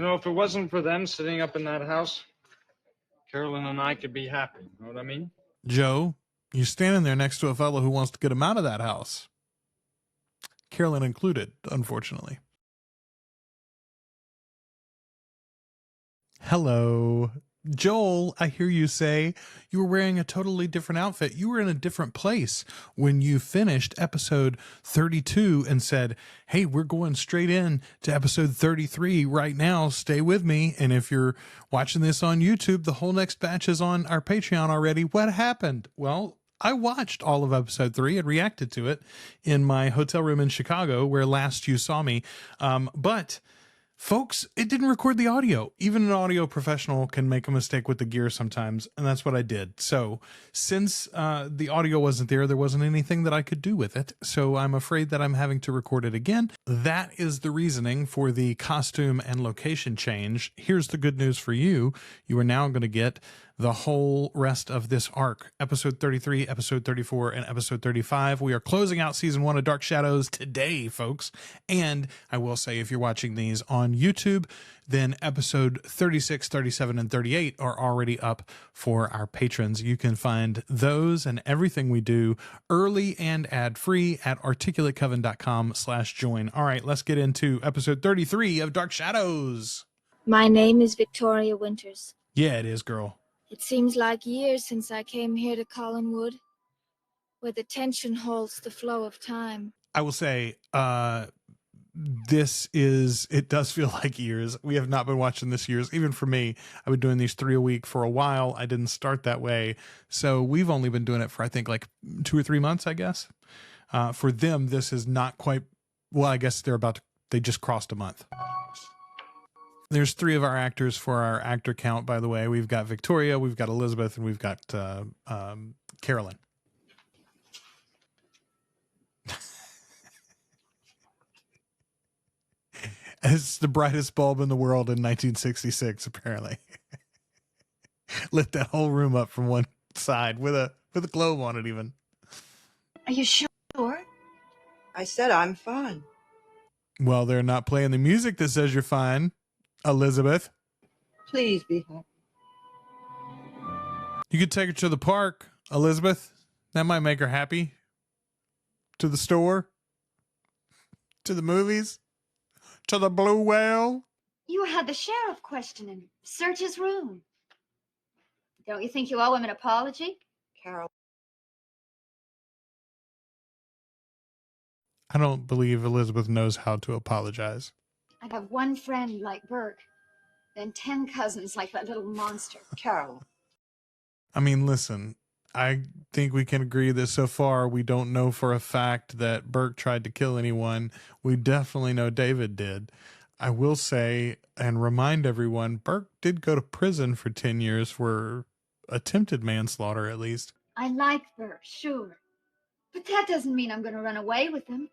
You know, if it wasn't for them sitting up in that house, Carolyn and I could be happy. You know what I mean? Joe, you're standing there next to a fellow who wants to get him out of that house. Carolyn included, unfortunately. Hello. Joel, I hear you say you were wearing a totally different outfit. You were in a different place when you finished episode 32 and said, hey, we're going straight in to episode 33 right now. Stay with me. And if you're watching this on YouTube, the whole next batch is on our Patreon already. What happened? Well, I watched all of episode 3 and reacted to it in my hotel room in Chicago where last you saw me. But folks, it didn't record the audio. Even an audio professional can make a mistake with the gear sometimes, and that's what I did. So since the audio wasn't there, there wasn't anything that I could do with it. So I'm afraid that I'm having to record it again. That is the reasoning for the costume and location change. Here's the good news for you. You are now going to get the whole rest of this arc. Episode 33, episode 34, and episode 35. We are closing out season 1 of Dark Shadows today, folks. And I will say, if you're watching these on YouTube, then episode 36, 37, and 38 are already up for our patrons. You can find those and everything we do early and ad-free at articulatecoven.com/join. All right, let's get into episode 33 of Dark Shadows. My name is Victoria Winters. Yeah, it is, girl. It seems like years since I came here to Collinwood, where the tension holds the flow of time. I will say, it does feel like years. We have not been watching this years. Even for me, I've been doing these 3 a week for a while. I didn't start that way. So we've only been doing it for, I think, like 2 or 3 months, I guess. For them, this is not quite, well, I guess they just crossed a month. There's 3 of our actors for our actor count, by the way. We've got Victoria, we've got Elizabeth, and we've got Carolyn. It's the brightest bulb in the world in 1966, apparently. Lit that whole room up from one side with a globe on it even. Are you sure? I said I'm fine. Well, they're not playing the music that says you're fine, Elizabeth. Please be happy. You could take her to the park, Elizabeth. That might make her happy. To the store. To the movies. To the Blue Whale. You had the sheriff question him. Search his room. Don't you think you owe him an apology? Carol. I don't believe Elizabeth knows how to apologize. I have one friend like Burke, then 10 cousins like that little monster. Carol. I mean, listen, I think we can agree that so far we don't know for a fact that Burke tried to kill anyone. We definitely know David did. I will say and remind everyone, Burke did go to prison for 10 years for attempted manslaughter, at least. I like Burke, sure. But that doesn't mean I'm going to run away with him.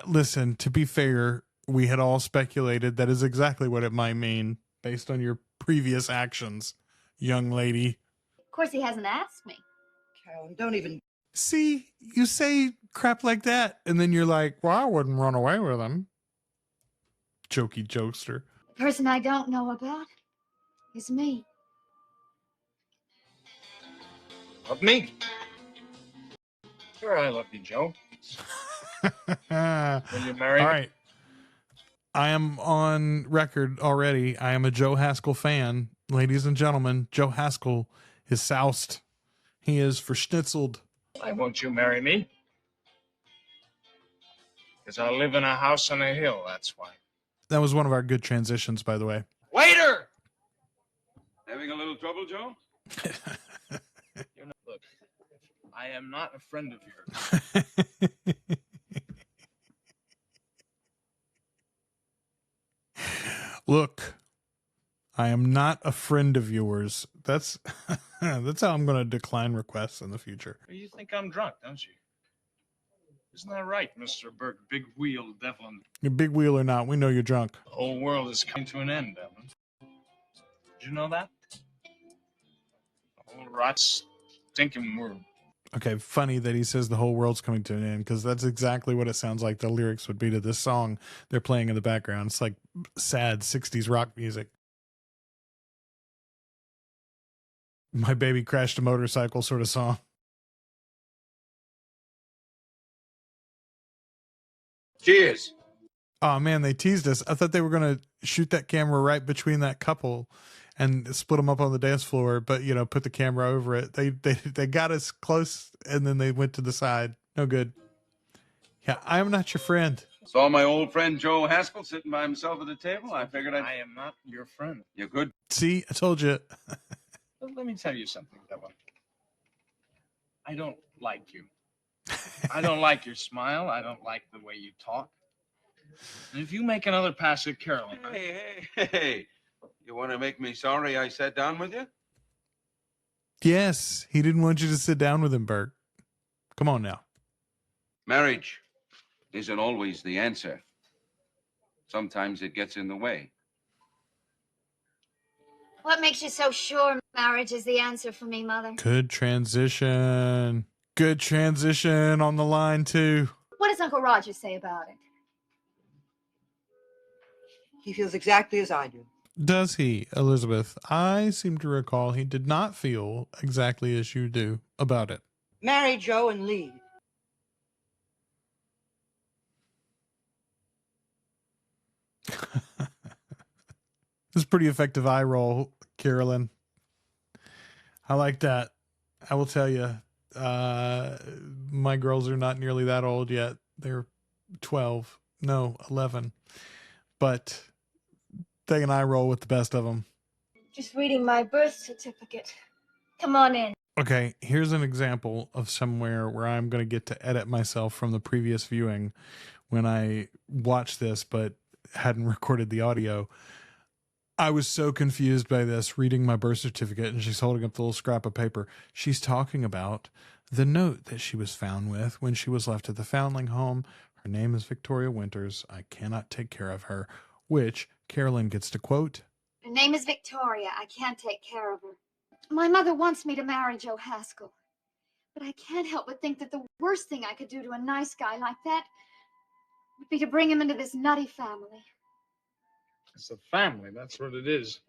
Listen, to be fair, we had all speculated that is exactly what it might mean based on your previous actions, young lady. Of course, he hasn't asked me. Carol, don't even... See, you say crap like that, and then you're like, well, I wouldn't run away with him. Jokey jokester. The person I don't know about is me. Love me? Sure, I love you, Joe. Will you marry me? All right. I am on record already. I am a Joe Haskell fan. Ladies and gentlemen, Joe Haskell is soused. He is verschnitzeled. Why won't you marry me? Because I live in a house on a hill, that's why. That was one of our good transitions, by the way. Waiter! Having a little trouble, Joe? Look, I am not a friend of yours. Look, I am not a friend of yours. That's that's how I'm going to decline requests in the future. You think I'm drunk, don't you? Isn't that right, Mr. Burke, big wheel Devlin? You're big wheel or not, we know you're drunk. The whole world is coming to an end, Devlin. Did you know that? The whole rot stinking world. Okay, funny that he says the whole world's coming to an end, because that's exactly what it sounds like the lyrics would be to this song they're playing in the background. It's like sad 60s rock music. My baby crashed a motorcycle sort of song. Cheers. Oh man, they teased us. I thought they were going to shoot that camera right between that couple and split them up on the dance floor, but you know, put the camera over it. They got us close and then they went to the side. No good. Yeah, I am not your friend. Saw my old friend Joe Haskell sitting by himself at the table. I figured I am not your friend. You could. See, I told you. Let me tell you something, Devil. I don't like you. I don't like your smile. I don't like the way you talk. And if you make another pass at Carolyn... Hey. You want to make me sorry I sat down with you? Yes, he didn't want you to sit down with him, Burke. Come on now. Marriage isn't always the answer. Sometimes it gets in the way. What makes you so sure marriage is the answer for me, Mother? Good transition. Good transition on the line, too. What does Uncle Roger say about it? He feels exactly as I do. Does he, Elizabeth? I seem to recall he did not feel exactly as you do about it. Marry Joe and leave. This is pretty effective eye roll, Carolyn. I like that. I will tell you, my girls are not nearly that old yet. They're 12. No, 11. But they can eye roll with the best of them. Just reading my birth certificate. Come on in. Okay, here's an example of somewhere where I'm going to get to edit myself from the previous viewing when I watched this but hadn't recorded the audio. I was so confused by this reading my birth certificate, and she's holding up the little scrap of paper. She's talking about the note that she was found with when she was left at the foundling home. Her name is Victoria Winters. I cannot take care of her, which Carolyn gets to quote. Her name is Victoria. I can't take care of her. My mother wants me to marry Joe Haskell. But I can't help but think that the worst thing I could do to a nice guy like that would be to bring him into this nutty family. It's a family. That's what it is.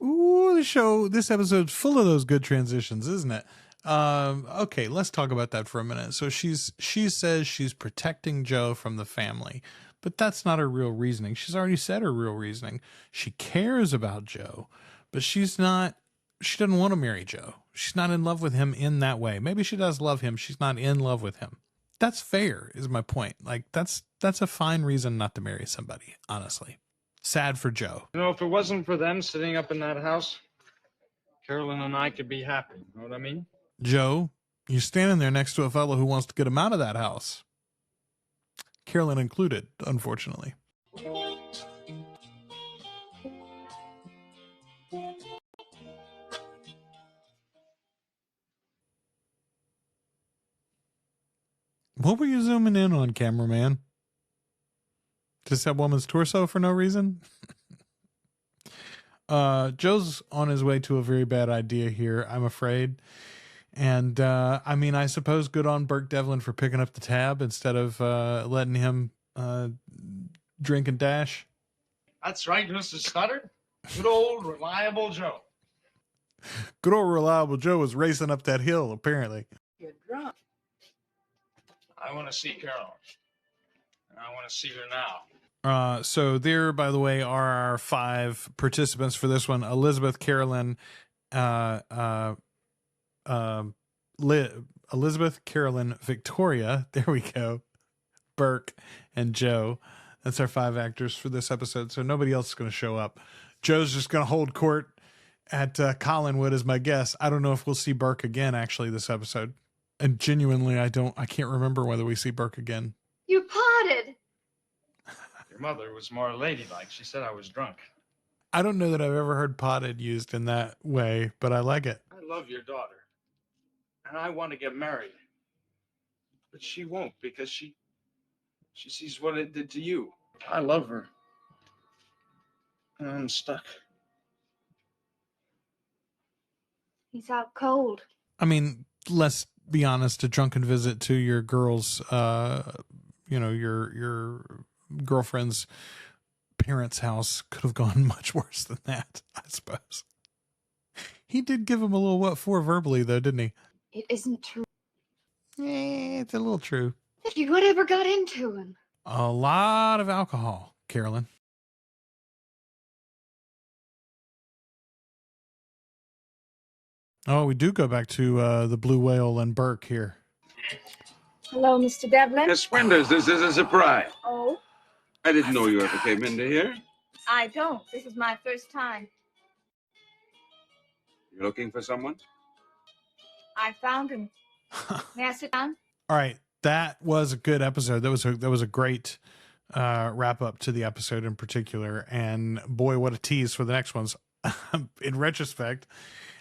Ooh, this episode's full of those good transitions, isn't it? Okay, let's talk about that for a minute. So she says she's protecting Joe from the family, but that's not her real reasoning. She's already said her real reasoning. She cares about Joe, but she doesn't want to marry Joe. She's not in love with him in that way. Maybe she does love him. She's not in love with him. That's fair, is my point. Like, that's a fine reason not to marry somebody, honestly. Sad for Joe. You know, if it wasn't for them sitting up in that house, Carolyn and I could be happy. You know what I mean? Joe, you're standing there next to a fellow who wants to get him out of that house. Carolyn included, unfortunately. What were you zooming in on, cameraman? Just that woman's torso for no reason? Joe's on his way to a very bad idea here, I'm afraid. And, I mean, I suppose good on Burke Devlin for picking up the tab instead of letting him drink and dash. That's right, Mr. Studdard. Good old reliable Joe. Good old reliable Joe was racing up that hill, apparently. You're drunk. I want to see Carolyn. And I want to see her now. So there, by the way, are our 5 participants for this one. Elizabeth, Carolyn, Elizabeth, Carolyn, Victoria, there we go, Burke, and Joe. That's our 5 actors for this episode. So nobody else is going to show up. Joe's just going to hold court at Collinwood as my guest. I don't know if we'll see Burke again, actually, this episode. And genuinely, I can't remember whether we see Burke again. You potted. Your mother was more ladylike. She said I was drunk. I don't know that I've ever heard potted used in that way, but I like it. I love your daughter. And I want to get married. But she won't because she sees what it did to you. I love her. And I'm stuck. He's out cold. I mean, let's be honest, a drunken visit to your girl's, your girlfriend's parents' house could have gone much worse than that, I suppose. He did give him a little what for verbally, though, didn't he? It isn't true. It's a little true. Whatever got into him? A lot of alcohol, Carolyn. Oh, we do go back to the Blue Whale and Burke here. Hello, Mr. Devlin. Miss Winters, this is a surprise. Oh, I didn't know you ever came into here. I don't. This is my first time. You looking for someone? I found him. May I sit down? All right, that was a good episode. That was a great wrap up to the episode in particular. And boy, what a tease for the next ones. In retrospect,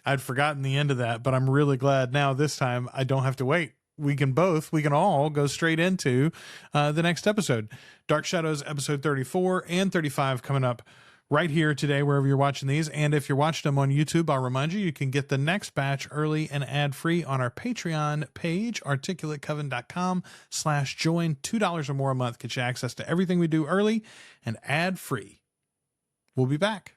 I'd forgotten the end of that, but I'm really glad now this time I don't have to wait. We can all go straight into the next episode. Dark Shadows episode 34 and 35 coming up right here today, wherever you're watching these. And if you're watching them on YouTube, I'll remind you can get the next batch early and ad-free on our Patreon page, articulatecoven.com/join. $2 or more a month gets you access to everything we do early and ad-free. We'll be back.